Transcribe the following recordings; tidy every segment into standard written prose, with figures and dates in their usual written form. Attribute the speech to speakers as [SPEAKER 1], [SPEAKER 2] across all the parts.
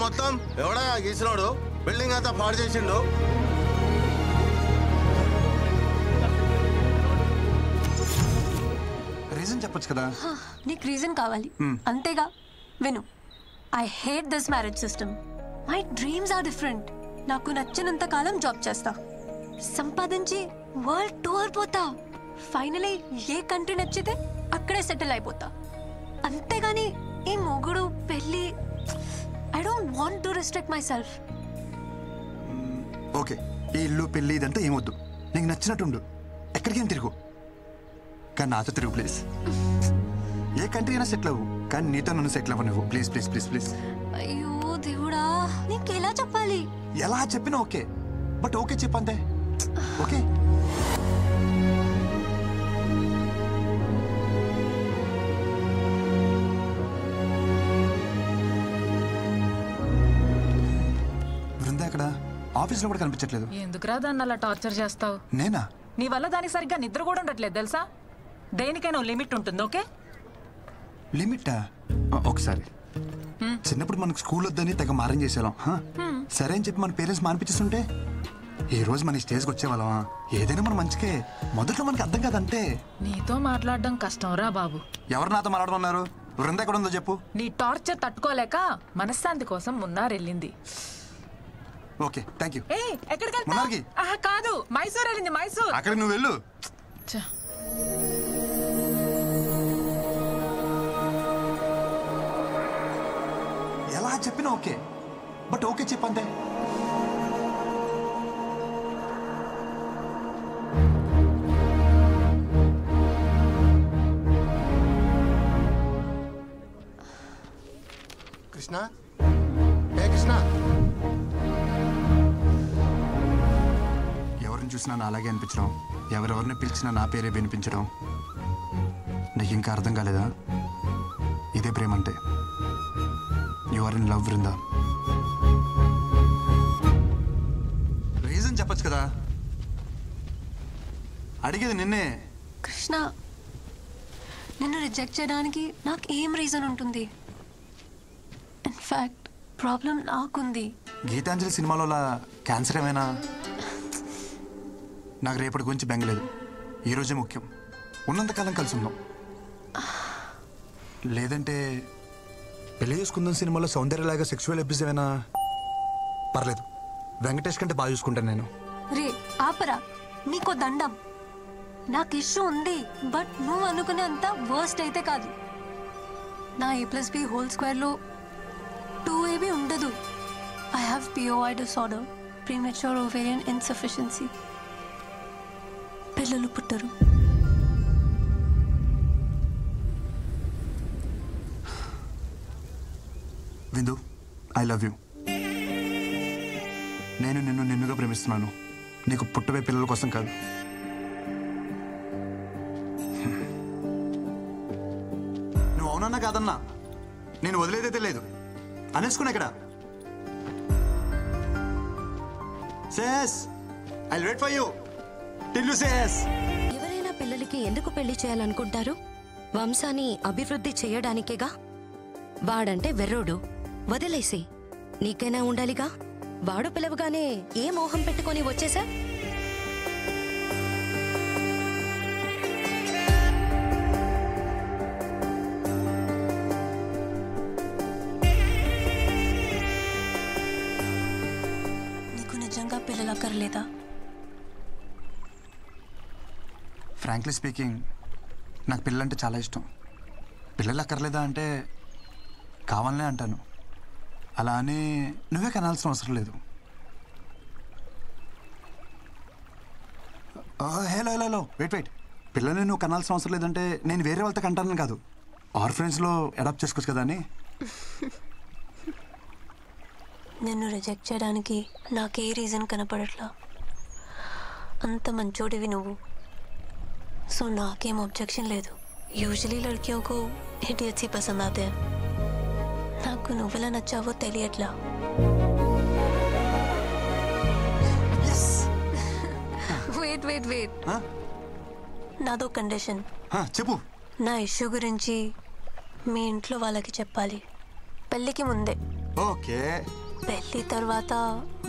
[SPEAKER 1] మొత్తం ఎవడా గీసినోడు బిల్డింగ్ అంతా పాడు చేసిండు.
[SPEAKER 2] రీజన్ చెప్పొచ్చు కదా.
[SPEAKER 3] నీకు రీజన్ కావాలి అంతేగా. విను, I hate this marriage system. My dreams are different. నాకు నచ్చినంత కాలం జాబ్ చేస్తా, సంపాదించి వరల్డ్ టూర్ పోతా, ఫైనలీ ఏ కంట్రీ నచ్చితే అక్కడే సెటిల్ అయిపోతా. అంతేగాని ఈ మొగుడు పెళ్ళి, I don't want to restrict myself.
[SPEAKER 2] Okay, ఈ ఇల్లు పెళ్ళి ఇదంతా ఏమొద్దు. నీకు నచ్చినట్టుండు, ఎక్కడికైనా తిరుగు, కానీ నాతో తిరుగు ప్లీజ్. ఏ కంట్రీ అయినా సెటిల్ అవ్వు, కానీ నీతో నన్ను సెటిల్ అవ్వనివ్వు ప్లీజ్ ప్లీజ్ ప్లీజ్ ప్లీజ్.
[SPEAKER 3] అయ్యో దేవుడా, నీకు ఎలా చెప్పాలి?
[SPEAKER 2] ఎలా చెప్పినా ఓకే, బట్ ఓకే చెప్పంతే. ఓకే బృందా ఎక్కడ? ఆఫీస్ లో కూడా కనిపించట్లేదు.
[SPEAKER 4] ఎందుకురా దాన్ని అలా టార్చర్ చేస్తావు?
[SPEAKER 2] నేనా?
[SPEAKER 4] నీ వల్ల దానికి సరిగ్గా నిద్ర కూడా ఉండట్లేదు తెలుసా. దేనికైనా లిమిట్ ఉంటుంది. ఓకే,
[SPEAKER 2] లిమిటా? ఒకసారి చిన్నప్పుడు మనకు స్కూల్ వద్దని తెగ మారం చేసేవాళ్ళం. సరే అని చెప్పి మన పేరెంట్స్ మానిపించేస్తుంటే ఈ రోజు మన స్టేజ్కి వచ్చేవాళ్ళమా? ఏదైనా మన మంచికే. మొదట్లో మనకి అర్థం కాదంటే.
[SPEAKER 4] నీతో మాట్లాడడం కష్టం రా బాబు.
[SPEAKER 2] ఎవరు నాతో మాట్లాడమన్నారు? బృందా ఎక్కడ ఉందో చెప్పు.
[SPEAKER 4] నీ టార్చర్ తట్టుకోలేక మనశ్శాంతి కోసం మున్నార్ వెళ్ళింది.
[SPEAKER 2] Okay thank you.
[SPEAKER 4] ఎక్కడికి
[SPEAKER 2] మున్నార్కి?
[SPEAKER 4] కాదు, మైసూర్ వెళ్ళింది. మైసూర్.
[SPEAKER 2] అక్కడికి నువ్వు వెళ్ళు. ఎలా చెప్పినా ఓకే, బట్ ఓకే చెప్పంతే.
[SPEAKER 1] కృష్ణ, ఏ కృష్ణ,
[SPEAKER 2] ఎవరిని చూసినా నా అలాగే అనిపించడం, ఎవరెవరిని పిలిచినా నా పేరే వినిపించడం. నీకు ఇంకా అర్థం కాలేదా? ఇదే ప్రేమ అంటే. You are in love Brinda. Reason చెప్పచ్చు కదా. అడిగేది నిన్నే.
[SPEAKER 3] కృష్ణ, నిన్ను రిజెక్ట్ చేయడానికి నాకు ఏం రీజన్ ఉంటుంది? ఇన్ఫాక్ట్ ప్రాబ్లం నాకుంది.
[SPEAKER 2] గీతాంజలి సినిమాలో క్యాన్సర్ ఏమైనా? నాకు రేపటి గురించి బెంగలేదు. ఈరోజే ముఖ్యం. ఉన్నంతకాలం కలిసి ఉందాం. లేదంటే పెళ్లి చేసుకుందాం సినిమాలో సౌందర్యలాగా సెక్సువల్ అబ్యూస్ ఏమైనా? పర్లేదు, వెంకటేష్ కంటే బాగా చూసుకుంటాను నేను.
[SPEAKER 3] రే ఆపరా, నీకో దండం. నాకు ఇష్యూ ఉంది, బట్ నువ్వు అనుకునే అంత వర్స్ట్ అయితే కాదు. నా A+B² 2AB ఉండదు. I have POI disorder, premature ovarian insufficiency. పిల్లలు పుట్టరు.
[SPEAKER 2] విందు, ఐ లవ్ యూ. నేను నిన్ను నిన్నుగా ప్రేమిస్తున్నాను. నీకు పుట్టవే పిల్లల కోసం కాదు. నువ్వు అవునన్నా కాదన్నా నేను వదిలేదైతే లేదు. అనేసుకున్నా ఇక్కడ. Says I wait for you till you says.
[SPEAKER 5] ఎవరైనా పిల్లలకి ఎందుకు పెళ్లి చేయాలనుకుంటారు? వంశాన్ని అభివృద్ధి చేయడానికేగా. వాడంటే వెర్రోడు, వదిలేసి నీకైనా ఉండాలిగా. వాడు పిలవగానే ఏ మోహం పెట్టుకొని వచ్చేసా?
[SPEAKER 3] నీకు నిజంగా పిల్లలు అక్కర్లేదా?
[SPEAKER 2] ఫ్రాంక్లీ స్పీకింగ్, నాకు పిల్లలంటే చాలా ఇష్టం. పిల్లలు అక్కర్లేదా అంటే కావాలనే అంటాను. అలా అని నువ్వే కనాల్సిన అవసరం లేదు. Hello hello hello wait wait. పిల్లల్ని నువ్వు కనాల్సిన అవసరం లేదంటే నేను వేరే వాళ్ళతో కంటాను కాదు, ఆర్ఫరెన్స్లో అడాప్ట్ చేసుకోవచ్చు కదా అని.
[SPEAKER 3] నిన్ను రిజెక్ట్ చేయడానికి నాకే రీజన్ కనపడట్లా. అంత మంచోడివి నువ్వు, సో నాకేం ऑब्जेक्शन లేదు. యూజువల్లీ लड़कियों को इडियट्स ही पसंद आते हैं. నాకు నువ్వెలా నచ్చావో తెలియట్లా. వెయిట్ వెయిట్ వెయిట్, నాదో కండిషన్.
[SPEAKER 2] చెప్పు.
[SPEAKER 3] నా ఇష్యూ గురించి మీ ఇంట్లో వాళ్ళకి చెప్పాలి, పెళ్ళికి ముందే.
[SPEAKER 2] ఓకే.
[SPEAKER 3] పెళ్లి తర్వాత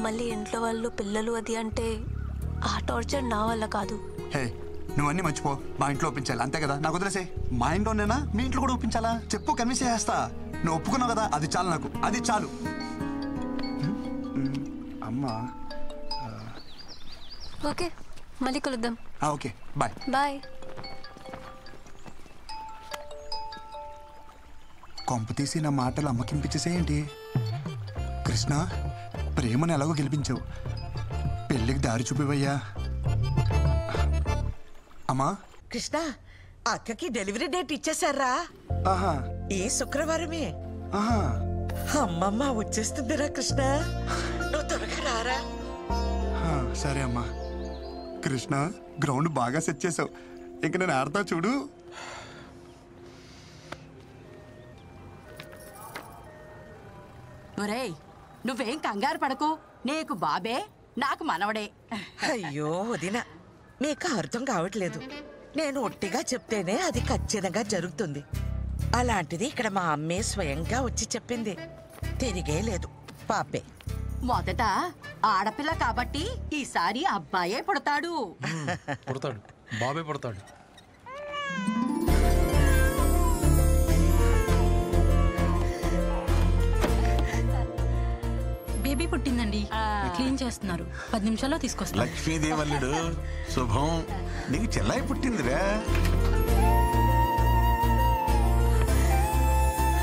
[SPEAKER 3] మళ్ళీ ఇంట్లో వాళ్ళు పిల్లలు అది అంటే ఆ టార్చర్ నా వల్ల కాదు.
[SPEAKER 2] హే, నువ్వన్నీ మర్చిపో. మా ఇంట్లో ఒప్పించాలి అంతే కదా. నాకు వదిలేసే. మా ఇంట్లోనేనా మీ ఇంట్లో కూడా ఒప్పించాలా? చెప్పు, కన్విన్స్ చేస్తా. నువ్వు ఒప్పుకున్నావు కదా, అది చాలు నాకు, అది చాలు. అమ్మా.
[SPEAKER 3] ఓకే, మళ్ళీ కలుద్దాం.
[SPEAKER 2] Okay, bye.
[SPEAKER 3] బాయ్.
[SPEAKER 2] కొంప తీసి నా మాటలు అమ్మకింపించేసేయండి. కృష్ణ, ప్రేమను ఎలాగో గెలిపించావు, పెళ్ళికి దారి చూపివయ్యా. అమ్మా.
[SPEAKER 6] కృష్ణ, అక్కకి డెలివరీ డేట్ ఇచ్చేసారా?
[SPEAKER 2] ఆహా.
[SPEAKER 6] ఈ శుక్రవారమే.
[SPEAKER 2] ఆహా.
[SPEAKER 6] అమ్మమ్మ వచ్చేస్తుందిరా కృష్ణ, నువ్వు త్వరగా రారా.
[SPEAKER 2] సరే అమ్మా. కృష్ణ, గ్రౌండ్ బాగా సెట్ చేసావు. ఇంక నేను ఆడతా చూడు.
[SPEAKER 7] ఒరేయ్, నువ్వేం కంగారు పడకు. నీకు బాబే, నాకు మనవడే.
[SPEAKER 6] అయ్యో వదిన, మీకు అర్థం కావట్లేదు. నేను ఒట్టిగా చెప్తేనే అది ఖచ్చితంగా జరుగుతుంది. అలాంటిది ఇక్కడ మా అమ్మే స్వయంగా వచ్చి చెప్పింది. తిరిగే లేదు, పాపే.
[SPEAKER 7] మొదట ఆడపిల్ల కాబట్టి ఈసారి అబ్బాయే పుడతాడు.
[SPEAKER 8] పుడతాడు, బాబే పుడతాడు.
[SPEAKER 9] బేబీ పుట్టిందండి, క్లీన్ చేస్తున్నారు. 10 నిమిషాల్లో తీసుకొస్తారు.
[SPEAKER 1] లక్ష్మీదేవల్లుడు శుభం. నీకు చెల్లాయి పుట్టిందిరా.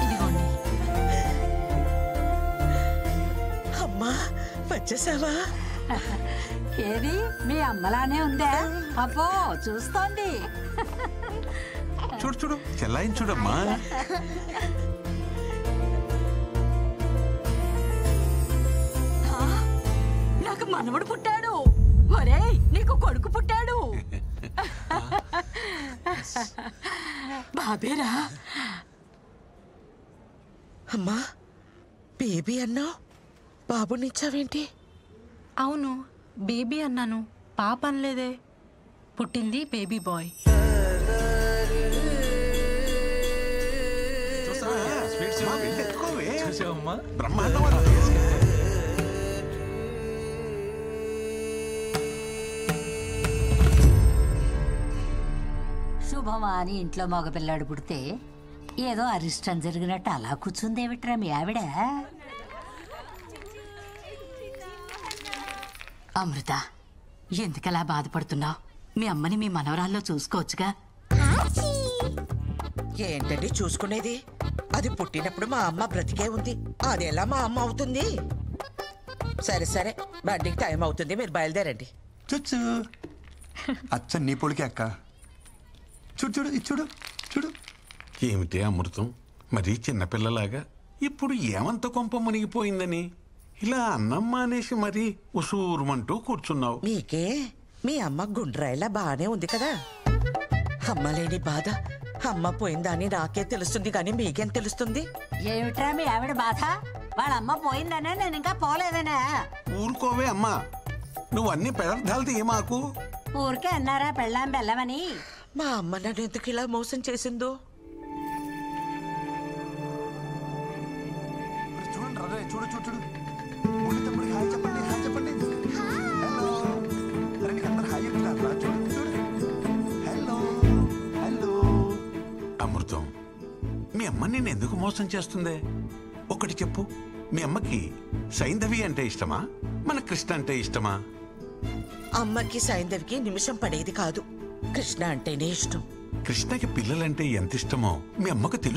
[SPEAKER 9] ఇదిగోండి.
[SPEAKER 6] అమ్మా, వచ్చేసావా?
[SPEAKER 7] ఏది మీ అమ్మలానే ఉందా? అబ్బో, చూస్తోంది.
[SPEAKER 1] చూడు చూడు, చెల్లాయిని చూడమ్మా.
[SPEAKER 7] నాకు మనవడు పుట్టాడు. ఒరేయ్, నీకు కొడుకు పుట్టాడు. బాబేరా.
[SPEAKER 6] అమ్మా, బేబీ అన్నావు, బాబునిచ్చావేంటి?
[SPEAKER 9] అవును, బేబీ అన్నాను, పాప అనలేదే. పుట్టింది బేబీ బాయ్.
[SPEAKER 8] చూసావమ్మా?
[SPEAKER 1] బ్రహ్మాండం.
[SPEAKER 7] శుభమా అని ఇంట్లో మగపిల్లాడు పుడితే ఏదో అరిష్టం జరిగినట్టు అలా కూర్చుందేమిట్రా మీ ఆవిడ? అమృత, ఎందుకలా బాధపడుతున్నావు? మీ అమ్మని మీ మనవరాల్లో చూసుకోవచ్చుగా.
[SPEAKER 6] ఏంటండి చూసుకునేది? అది పుట్టినప్పుడు మా అమ్మ బ్రతికే ఉంది, అదెలా మా అమ్మ అవుతుంది? సరే సరే, బండికి టైం అవుతుంది, మీరు బయలుదేరండి.
[SPEAKER 2] చూచు, అచ్చ నీ పొడికే అక్క. చూడు చూడు, ఇది చూడు చూడు.
[SPEAKER 1] ఏమిటి అమృతం, మరీ చిన్నపిల్లలాగా ఇప్పుడు ఏమంత కొంప మునిగిపోయిందని ఇలా అన్నమ్మ అనేసి మరీ ఉసూరుమంటూ కూర్చున్నావు.
[SPEAKER 6] మీకే మీ అమ్మ గుండ్రాయిలా బానే ఉంది కదా. అమ్మ లేని బాధ అమ్మ పోయిందని నాకే తెలుస్తుంది, కానీ మీకేం తెలుస్తుంది?
[SPEAKER 7] ఏమిట్రా మీ ఆవిడ బాధ? వాళ్ళ అమ్మ పోయిందనే, నేను ఇంకా పోలేదనే.
[SPEAKER 1] ఊరుకోవే అమ్మా, నువ్వు అన్ని పెడర్థాలు తీయమాకు.
[SPEAKER 7] ఊరికే అన్నారా పెళ్ళాం బెల్లమని?
[SPEAKER 6] మా అమ్మ నన్ను ఎందుకు ఇలా మోసం చేసిందో.
[SPEAKER 2] చూడండి రే, చూడు చూడు చూడు. ముందు తప్పుడు హాయ్ చెప్పండి, హాయ్ చెప్పండి. హలో. అరే నీకు అందరు హాయ్ చెప్తారా? చూడు చూడు. Hello hello.
[SPEAKER 1] అమృతం, మీ అమ్మ నిన్ను ఎందుకు మోసం చేస్తుందే? ఒకటి చెప్పు, మీ అమ్మకి సైంధవి అంటే ఇష్టమా, మన కృష్ణ అంటే ఇష్టమా?
[SPEAKER 6] అమ్మకి సైంధవికి నిమిషం పడేది కాదు, కృష్ణ అంటేనే ఇష్టం.
[SPEAKER 1] కృష్ణకి పిల్లలంటే ఎంత ఇష్టమో మీ అమ్మకు తెలుసు.